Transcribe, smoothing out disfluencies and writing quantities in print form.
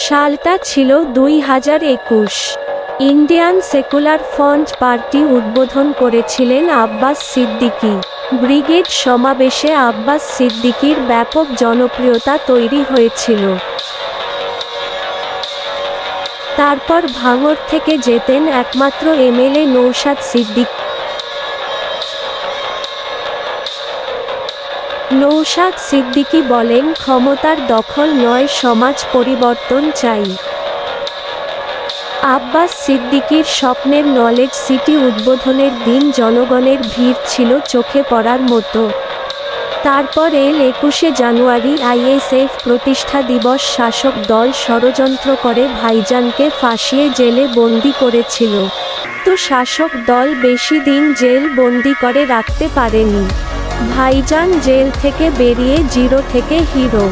সালটা ছিল 2021। Indian secular front party উদ্বোধন করেছিলেন আব্বাস সিদ্দিকী। ব্রিগেড সমাবেশে আব্বাস সিদ্দিকীর ব্যাপক জনপ্রিয়তা তৈরি হয়েছিল। তারপর ভাঙড় থেকে যেতেন একমাত্র এমএলএ নৌশাদ সিদ্দিকী। নৌশাদ সিদ্দিকী বলেন, ক্ষমতার দখল নয়, সমাজ পরিবর্তন চাই। আব্বাস সিদ্দিকীর স্বপ্নের নলেজ সিটি উদ্বোধনের দিন জনগণের ভিড় ছিল চোখে পড়ার মতো। তারপর 21শে জানুয়ারি আইএসএফ প্রতিষ্ঠা দিবস শাসক দল ষড়যন্ত্র করে ভাইজানকে ফাঁসিয়ে জেলে বন্দি করেছিল। তো শাসক দল বেশি দিন জেল বন্দি করে রাখতে পারেনি। ভাইজান জেল থেকে বেরিয়ে জিরো থেকে হিরো।